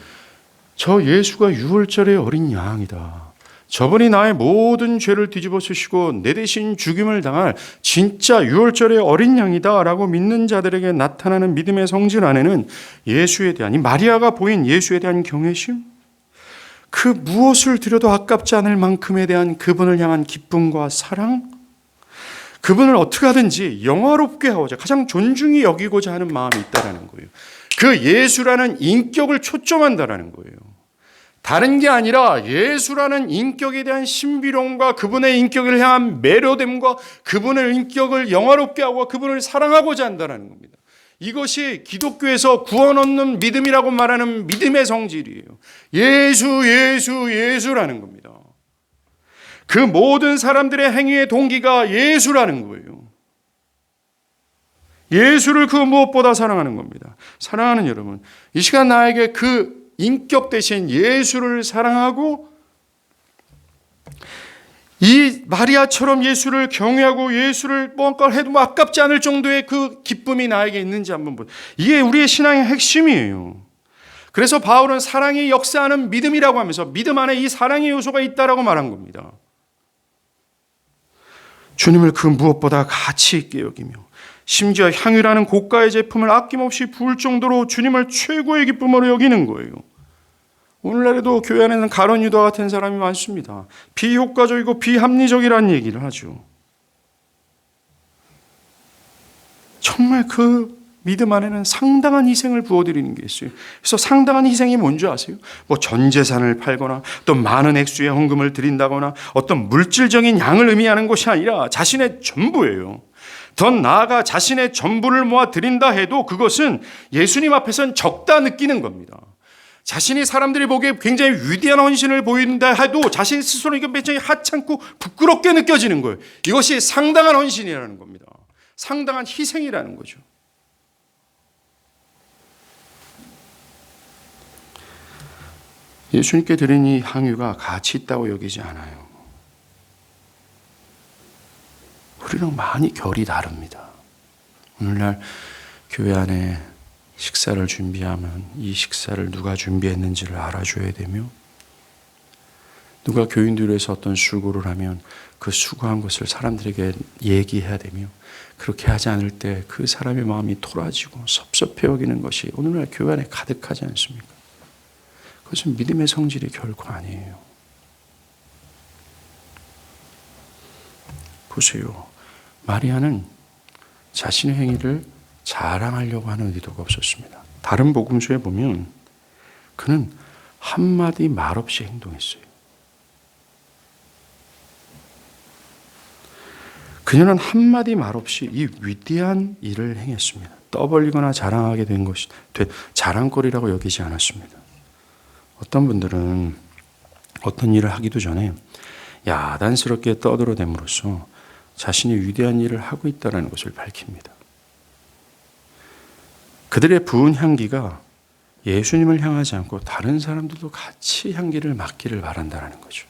저 예수가 유월절의 어린 양이다. 저분이 나의 모든 죄를 뒤집어 쓰시고 내 대신 죽임을 당할 진짜 유월절의 어린 양이다 라고 믿는 자들에게 나타나는 믿음의 성질 안에는 예수에 대한, 이 마리아가 보인 예수에 대한 경외심, 그 무엇을 드려도 아깝지 않을 만큼에 대한 그분을 향한 기쁨과 사랑, 그분을 어떻게 하든지 영화롭게 하고자 가장 존중히 여기고자 하는 마음이 있다는 거예요. 그 예수라는 인격을 초점한다는 거예요. 다른 게 아니라 예수라는 인격에 대한 신비로움과 그분의 인격을 향한 매료됨과 그분의 인격을 영화롭게 하고 그분을 사랑하고자 한다는 겁니다. 이것이 기독교에서 구원 얻는 믿음이라고 말하는 믿음의 성질이에요. 예수라는 겁니다. 그 모든 사람들의 행위의 동기가 예수라는 거예요. 예수를 그 무엇보다 사랑하는 겁니다. 사랑하는 여러분, 이 시간 나에게 그 인격 대신 예수를 사랑하고 이 마리아처럼 예수를 경외하고 예수를 뭔가 해도 아깝지 않을 정도의 그 기쁨이 나에게 있는지 한번 보세요. 이게 우리의 신앙의 핵심이에요. 그래서 바울은 사랑이 역사하는 믿음이라고 하면서 믿음 안에 이 사랑의 요소가 있다라고 말한 겁니다. 주님을 그 무엇보다 가치 있게 여기며 심지어 향유라는 고가의 제품을 아낌없이 부을 정도로 주님을 최고의 기쁨으로 여기는 거예요. 오늘날에도 교회 안에는 가룟 유다 같은 사람이 많습니다. 비효과적이고 비합리적이라는 얘기를 하죠. 정말 그 믿음 안에는 상당한 희생을 부어드리는 게 있어요. 그래서 상당한 희생이 뭔지 아세요? 뭐 전 재산을 팔거나 또 많은 액수의 헌금을 드린다거나 어떤 물질적인 양을 의미하는 것이 아니라 자신의 전부예요. 더 나아가 자신의 전부를 모아 드린다 해도 그것은 예수님 앞에서는 적다 느끼는 겁니다. 자신이 사람들이 보기에 굉장히 위대한 헌신을 보인다 해도 자신 스스로 이게 굉장히 하찮고 부끄럽게 느껴지는 거예요. 이것이 상당한 헌신이라는 겁니다. 상당한 희생이라는 거죠. 예수님께 드린 이 향유가 가치 있다고 여기지 않아요. 우리랑 많이 결이 다릅니다. 오늘날 교회 안에 식사를 준비하면 이 식사를 누가 준비했는지를 알아줘야 되며 누가 교인들 위해서 어떤 수고를 하면 그 수고한 것을 사람들에게 얘기해야 되며 그렇게 하지 않을 때 그 사람의 마음이 토라지고 섭섭해 여기는 것이 오늘날 교회 안에 가득하지 않습니까? 그것은 믿음의 성질이 결코 아니에요. 보세요. 마리아는 자신의 행위를 자랑하려고 하는 의도가 없었습니다. 다른 복음서에 보면 그는 한마디 말 없이 행동했어요. 그녀는 한마디 말 없이 이 위대한 일을 행했습니다. 떠벌리거나 자랑하게 된 것이 자랑거리라고 여기지 않았습니다. 어떤 분들은 어떤 일을 하기도 전에 야단스럽게 떠들어댐으로써 자신이 위대한 일을 하고 있다는 것을 밝힙니다. 그들의 부은 향기가 예수님을 향하지 않고 다른 사람들도 같이 향기를 맡기를 바란다는 거죠.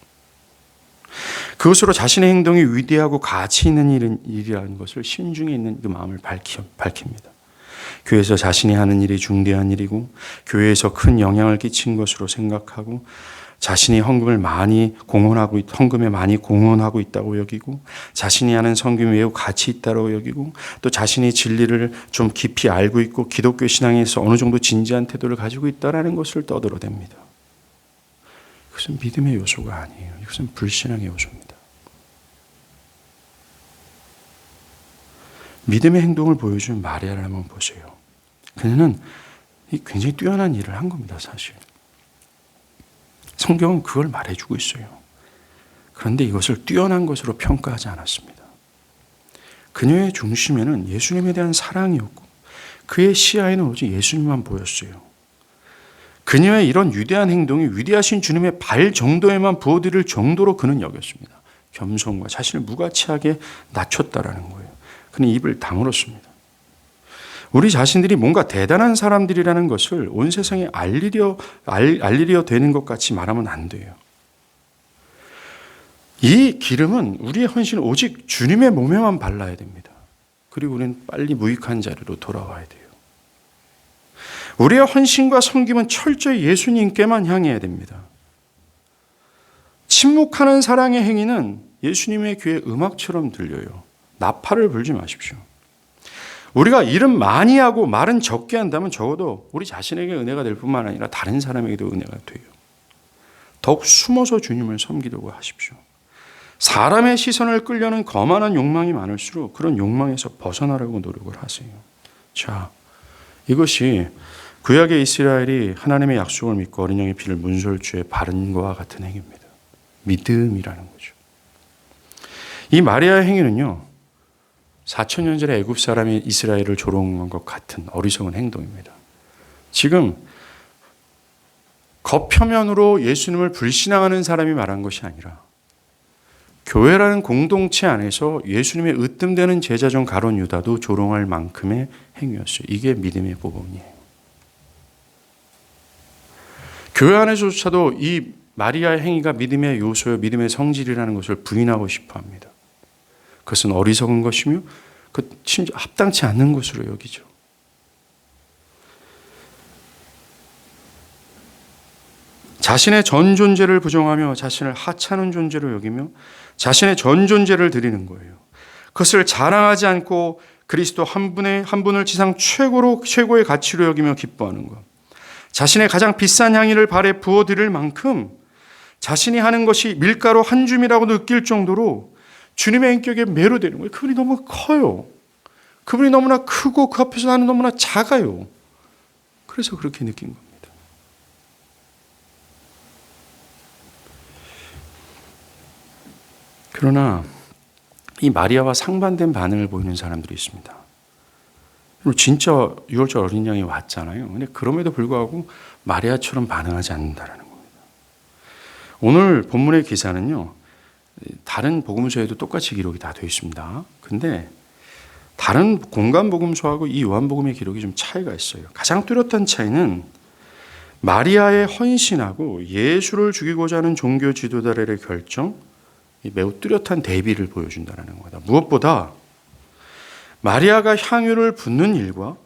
그것으로 자신의 행동이 위대하고 가치 있는 일이라는 것을 심중에 있는 그 마음을 밝힙니다. 교회에서 자신이 하는 일이 중대한 일이고 교회에서 큰 영향을 끼친 것으로 생각하고 자신이 헌금에 많이 공헌하고 있다고 여기고 자신이 하는 섬김이 매우 가치 있다고 여기고 또 자신이 진리를 좀 깊이 알고 있고 기독교 신앙에서 어느 정도 진지한 태도를 가지고 있다는 것을 떠들어댑니다. 그것은 믿음의 요소가 아니에요. 이것은 불신앙의 요소입니다. 믿음의 행동을 보여준 마리아를 한번 보세요. 그녀는 굉장히 뛰어난 일을 한 겁니다, 사실. 성경은 그걸 말해주고 있어요. 그런데 이것을 뛰어난 것으로 평가하지 않았습니다. 그녀의 중심에는 예수님에 대한 사랑이었고 그의 시야에는 오직 예수님만 보였어요. 그녀의 이런 위대한 행동이 위대하신 주님의 발 정도에만 부어드릴 정도로 그는 여겼습니다. 겸손과 자신을 무가치하게 낮췄다라는 거예요. 그는 입을 다물었습니다. 우리 자신들이 뭔가 대단한 사람들이라는 것을 온 세상에 알리려 되는 것 같이 말하면 안 돼요. 이 기름은 우리의 헌신은 오직 주님의 몸에만 발라야 됩니다. 그리고 우리는 빨리 무익한 자리로 돌아와야 돼요. 우리의 헌신과 섬김은 철저히 예수님께만 향해야 됩니다. 침묵하는 사랑의 행위는 예수님의 귀에 음악처럼 들려요. 나팔을 불지 마십시오. 우리가 일은 많이 하고 말은 적게 한다면 적어도 우리 자신에게 은혜가 될 뿐만 아니라 다른 사람에게도 은혜가 돼요. 더욱 숨어서 주님을 섬기려고 하십시오. 사람의 시선을 끌려는 거만한 욕망이 많을수록 그런 욕망에서 벗어나려고 노력을 하세요. 자, 이것이 구약의 이스라엘이 하나님의 약속을 믿고 어린 양의 피를 문설주에 바른 것과 같은 행위입니다. 믿음이라는 거죠. 이 마리아의 행위는요, 4,000년 전에 애굽 사람이 이스라엘을 조롱한 것 같은 어리석은 행동입니다. 지금 겉표면으로 예수님을 불신앙하는 사람이 말한 것이 아니라 교회라는 공동체 안에서 예수님의 으뜸되는 제자 중 가룟 유다도 조롱할 만큼의 행위였어요. 이게 믿음의 모범이에요. 교회 안에서조차도 이 마리아의 행위가 믿음의 요소요, 믿음의 성질이라는 것을 부인하고 싶어 합니다. 그것은 어리석은 것이며 심지어 합당치 않는 것으로 여기죠. 자신의 전 존재를 부정하며 자신을 하찮은 존재로 여기며 자신의 전 존재를 드리는 거예요. 그것을 자랑하지 않고 그리스도 한 분을 지상 최고의 가치로 여기며 기뻐하는 것. 자신의 가장 비싼 향유를 발에 부어드릴 만큼 자신이 하는 것이 밀가루 한 줌이라고 느낄 정도로 주님의 인격에 매료되는 거예요. 그분이 너무 커요. 그분이 너무나 크고 그 앞에서 나는 너무나 작아요. 그래서 그렇게 느낀 겁니다. 그러나 이 마리아와 상반된 반응을 보이는 사람들이 있습니다. 진짜 6월절 어린 양이 왔잖아요. 근데 그럼에도 불구하고 마리아처럼 반응하지 않는다는 겁니다. 오늘 본문의 기사는요, 다른 복음서에도 똑같이 기록이 다 되어 있습니다. 근데 다른 공간 복음서하고 이 요한복음의 기록이 좀 차이가 있어요. 가장 뚜렷한 차이는 마리아의 헌신하고 예수를 죽이고자 하는 종교 지도자들의 결정, 매우 뚜렷한 대비를 보여준다는 겁니다. 무엇보다 마리아가 향유를 붓는 일과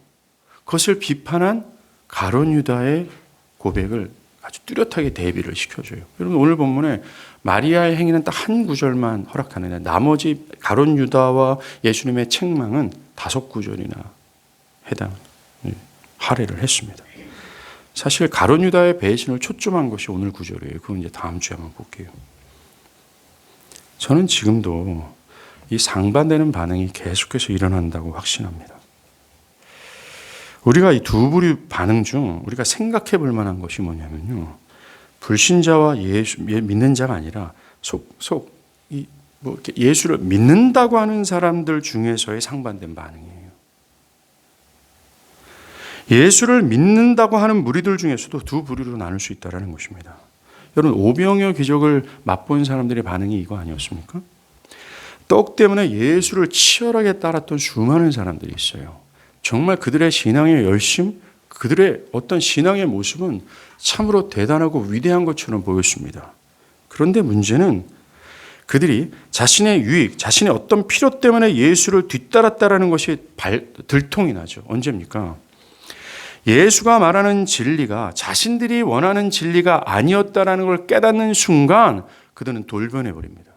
그것을 비판한 가룟 유다의 고백을 아주 뚜렷하게 대비를 시켜줘요. 여러분 오늘 본문에 마리아의 행위는 딱 한 구절만 허락하는데 나머지 가룟 유다와 예수님의 책망은 5구절이나 할애를 했습니다. 사실 가룟 유다의 배신을 초점한 것이 오늘 구절이에요. 그건 이제 다음 주에 한번 볼게요. 저는 지금도 이 상반되는 반응이 계속해서 일어난다고 확신합니다. 우리가 이 두 부류 반응 중 우리가 생각해 볼 만한 것이 뭐냐면요. 불신자와 예수 믿는 자가 아니라 예수를 믿는다고 하는 사람들 중에서의 상반된 반응이에요. 예수를 믿는다고 하는 무리들 중에서도 두 부류로 나눌 수 있다는 것입니다. 여러분, 오병이어 기적을 맛본 사람들의 반응이 이거 아니었습니까? 떡 때문에 예수를 치열하게 따랐던 수많은 사람들이 있어요. 정말 그들의 신앙의 열심, 그들의 어떤 신앙의 모습은 참으로 대단하고 위대한 것처럼 보였습니다. 그런데 문제는 그들이 자신의 유익, 자신의 어떤 필요 때문에 예수를 뒤따랐다라는 것이 들통이 나죠. 언제입니까? 예수가 말하는 진리가 자신들이 원하는 진리가 아니었다라는 걸 깨닫는 순간 그들은 돌변해 버립니다.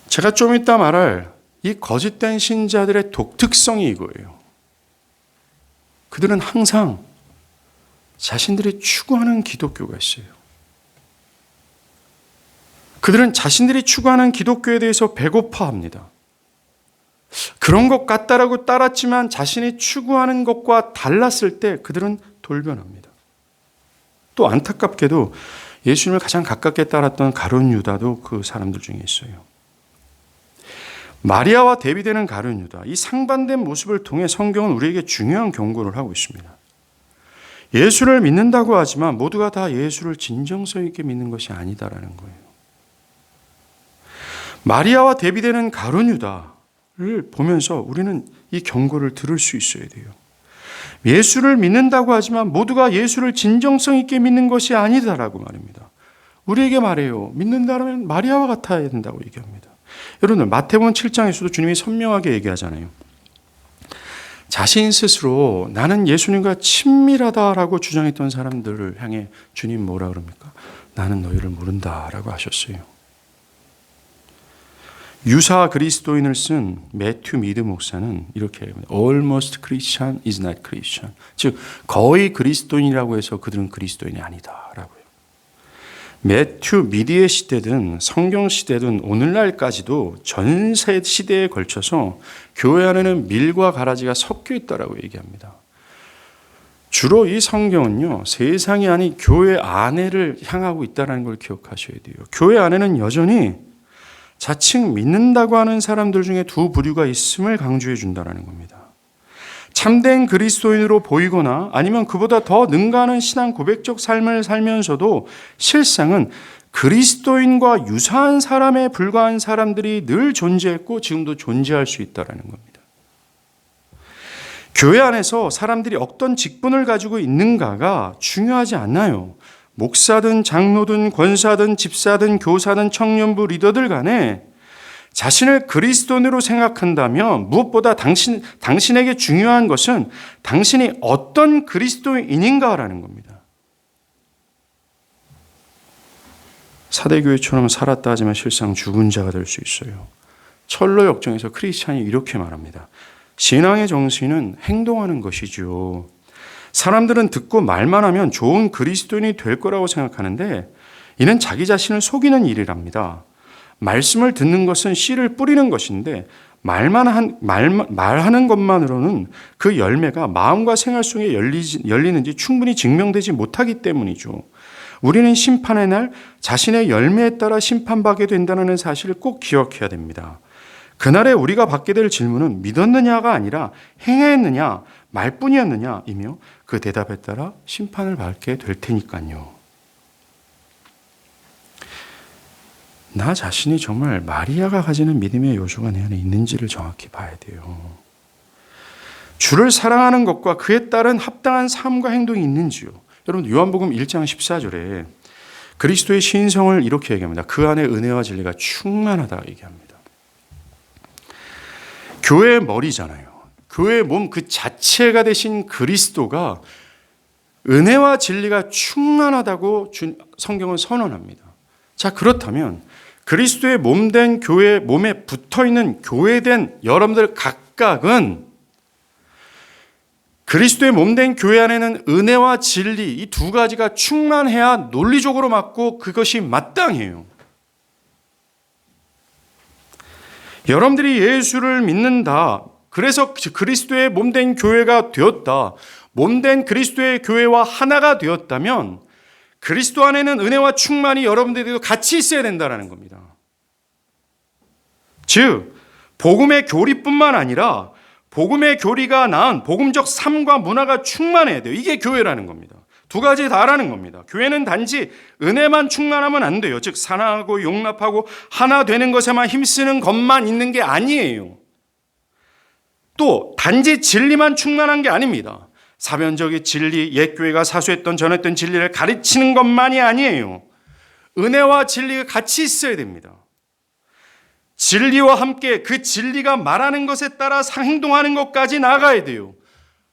제가 좀 이따 말할 이 거짓된 신자들의 독특성이 이거예요. 그들은 항상 자신들이 추구하는 기독교가 있어요. 그들은 자신들이 추구하는 기독교에 대해서 배고파합니다. 그런 것 같다라고 따랐지만 자신이 추구하는 것과 달랐을 때 그들은 돌변합니다. 또 안타깝게도 예수님을 가장 가깝게 따랐던 가룟 유다도 그 사람들 중에 있어요. 마리아와 대비되는 가룟 유다, 이 상반된 모습을 통해 성경은 우리에게 중요한 경고를 하고 있습니다. 예수를 믿는다고 하지만 모두가 다 예수를 진정성 있게 믿는 것이 아니다라는 거예요. 마리아와 대비되는 가룟 유다를 보면서 우리는 이 경고를 들을 수 있어야 돼요. 예수를 믿는다고 하지만 모두가 예수를 진정성 있게 믿는 것이 아니다라고 말입니다. 우리에게 말해요. 믿는다면 마리아와 같아야 된다고 얘기합니다. 여러분, 마태복음 7장에서도 주님이 선명하게 얘기하잖아요. 자신 스스로 나는 예수님과 친밀하다라고 주장했던 사람들을 향해 주님 뭐라 그럽니까? 나는 너희를 모른다라고 하셨어요. 유사 그리스도인을 쓴 매튜 미드 목사는 이렇게 얘기합니다. Almost Christian is not Christian. 즉 거의 그리스도인이라고 해서 그들은 그리스도인이 아니다라고요. 매튜 미디의 시대든 성경 시대든 오늘날까지도 전 시대에 걸쳐서 교회 안에는 밀과 가라지가 섞여 있다라고 얘기합니다. 주로 이 성경은요, 세상이 아닌 교회 안에를 향하고 있다는 걸 기억하셔야 돼요. 교회 안에는 여전히 자칭 믿는다고 하는 사람들 중에 두 부류가 있음을 강조해 준다는 겁니다. 참된 그리스도인으로 보이거나 아니면 그보다 더 능가하는 신앙 고백적 삶을 살면서도 실상은 그리스도인과 유사한 사람에 불과한 사람들이 늘 존재했고 지금도 존재할 수 있다는 겁니다. 교회 안에서 사람들이 어떤 직분을 가지고 있는가가 중요하지 않나요? 목사든 장로든 권사든 집사든 교사든 청년부 리더들 간에 자신을 그리스도인으로 생각한다면 무엇보다 당신에게 중요한 것은 당신이 어떤 그리스도인인가라는 겁니다. 사대교회처럼 살았다 하지만 실상 죽은 자가 될 수 있어요. 철로 역정에서 크리스찬이 이렇게 말합니다. 신앙의 정신은 행동하는 것이죠. 사람들은 듣고 말만 하면 좋은 그리스도인이 될 거라고 생각하는데 이는 자기 자신을 속이는 일이랍니다. 말씀을 듣는 것은 씨를 뿌리는 것인데 말하는 것만으로는 그 열매가 마음과 생활 속에 열리는지 충분히 증명되지 못하기 때문이죠. 우리는 심판의 날 자신의 열매에 따라 심판받게 된다는 사실을 꼭 기억해야 됩니다. 그날에 우리가 받게 될 질문은 믿었느냐가 아니라 행했느냐 말뿐이었느냐이며 그 대답에 따라 심판을 받게 될 테니까요. 나 자신이 정말 마리아가 가지는 믿음의 요소가 내 안에 있는지를 정확히 봐야 돼요. 주를 사랑하는 것과 그에 따른 합당한 삶과 행동이 있는지요. 여러분, 요한복음 1장 14절에 그리스도의 신성을 이렇게 얘기합니다. 그 안에 은혜와 진리가 충만하다 얘기합니다. 교회의 머리잖아요. 교회의 몸 그 자체가 되신 그리스도가 은혜와 진리가 충만하다고 성경은 선언합니다. 자, 그렇다면 그리스도의 몸된 교회 몸에 붙어있는 교회된 여러분들 각각은 그리스도의 몸된 교회 안에는 은혜와 진리 이 두 가지가 충만해야 논리적으로 맞고 그것이 마땅해요. 여러분들이 예수를 믿는다. 그래서 그리스도의 몸된 교회가 되었다. 몸된 그리스도의 교회와 하나가 되었다면 그리스도 안에는 은혜와 충만이 여러분들에게도 같이 있어야 된다는 겁니다. 즉 복음의 교리뿐만 아니라 복음의 교리가 낳은 복음적 삶과 문화가 충만해야 돼요. 이게 교회라는 겁니다. 두 가지 다라는 겁니다. 교회는 단지 은혜만 충만하면 안 돼요. 즉 사랑하고 용납하고 하나 되는 것에만 힘쓰는 것만 있는 게 아니에요. 또 단지 진리만 충만한 게 아닙니다. 사변적인 진리, 옛교회가 사수했던 전했던 진리를 가르치는 것만이 아니에요. 은혜와 진리가 같이 있어야 됩니다. 진리와 함께 그 진리가 말하는 것에 따라 행동하는 것까지 나아가야 돼요.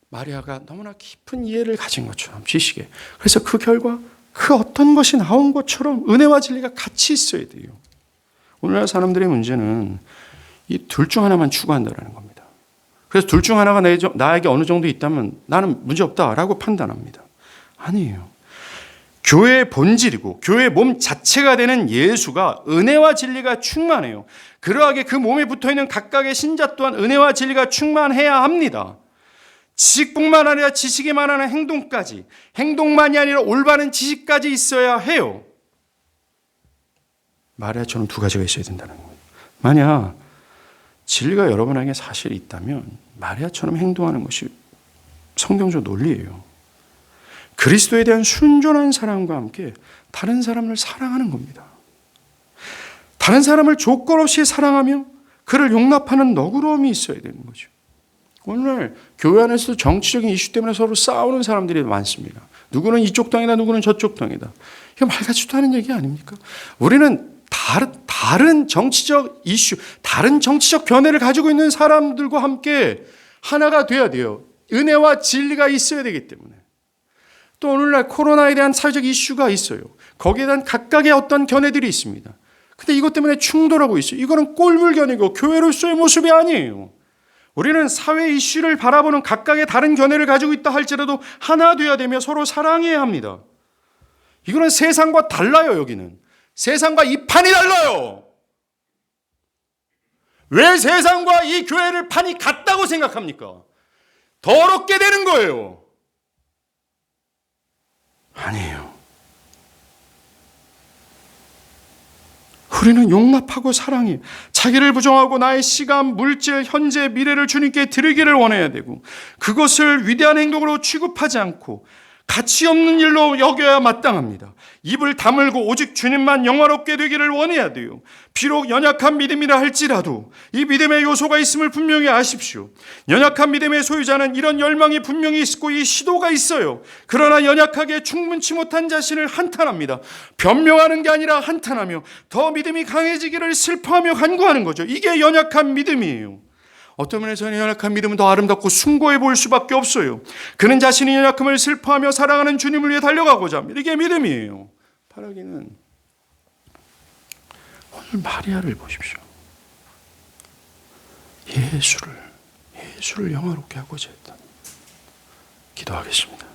마리아가 너무나 깊은 이해를 가진 것처럼 지식에. 그래서 그 결과 그 어떤 것이 나온 것처럼 은혜와 진리가 같이 있어야 돼요. 오늘날 사람들의 문제는 이 둘 중 하나만 추구한다는 겁니다. 그래서 둘 중 하나가 나에게 어느 정도 있다면 나는 문제 없다라고 판단합니다. 아니에요. 교회의 본질이고 교회의 몸 자체가 되는 예수가 은혜와 진리가 충만해요. 그러하게 그 몸에 붙어있는 각각의 신자 또한 은혜와 진리가 충만해야 합니다. 지식뿐만 아니라 지식이 말하는 행동까지, 행동만이 아니라 올바른 지식까지 있어야 해요. 마리아처럼 두 가지가 있어야 된다는 거예요. 만약 진리가 여러분에게 사실 있다면 마리아처럼 행동하는 것이 성경적 논리예요. 그리스도에 대한 순전한 사랑과 함께 다른 사람을 사랑하는 겁니다. 다른 사람을 조건 없이 사랑하며 그를 용납하는 너그러움이 있어야 되는 거죠. 오늘 교회 안에서 정치적인 이슈 때문에 서로 싸우는 사람들이 많습니다. 누구는 이쪽 당이다, 누구는 저쪽 당이다. 이게 말 같지도 않은 얘기 아닙니까? 우리는 다른 정치적 이슈, 다른 정치적 견해를 가지고 있는 사람들과 함께 하나가 돼야 돼요. 은혜와 진리가 있어야 되기 때문에. 또 오늘날 코로나에 대한 사회적 이슈가 있어요. 거기에 대한 각각의 어떤 견해들이 있습니다. 근데 이것 때문에 충돌하고 있어요. 이거는 꼴불견이고 교회로서의 모습이 아니에요. 우리는 사회 이슈를 바라보는 각각의 다른 견해를 가지고 있다 할지라도 하나 되어야 되며 서로 사랑해야 합니다. 이거는 세상과 달라요. 여기는 세상과 이 판이 달라요. 왜 세상과 이 교회를 판이 같다고 생각합니까? 더럽게 되는 거예요. 아니에요. 우리는 용납하고 사랑해. 자기를 부정하고 나의 시간, 물질, 현재, 미래를 주님께 드리기를 원해야 되고 그것을 위대한 행동으로 취급하지 않고 가치 없는 일로 여겨야 마땅합니다. 입을 다물고 오직 주님만 영화롭게 되기를 원해야 돼요. 비록 연약한 믿음이라 할지라도 이 믿음의 요소가 있음을 분명히 아십시오. 연약한 믿음의 소유자는 이런 열망이 분명히 있고 이 시도가 있어요. 그러나 연약하게 충분치 못한 자신을 한탄합니다. 변명하는 게 아니라 한탄하며 더 믿음이 강해지기를 슬퍼하며 간구하는 거죠. 이게 연약한 믿음이에요. 어떤 면에서는 연약한 믿음은 더 아름답고 숭고해 보일 수밖에 없어요. 그는 자신의 연약함을 슬퍼하며 사랑하는 주님을 위해 달려가고자 합니다. 이게 믿음이에요. 바라기는 오늘 마리아를 보십시오. 예수를 영화롭게 하고자 했다. 기도하겠습니다.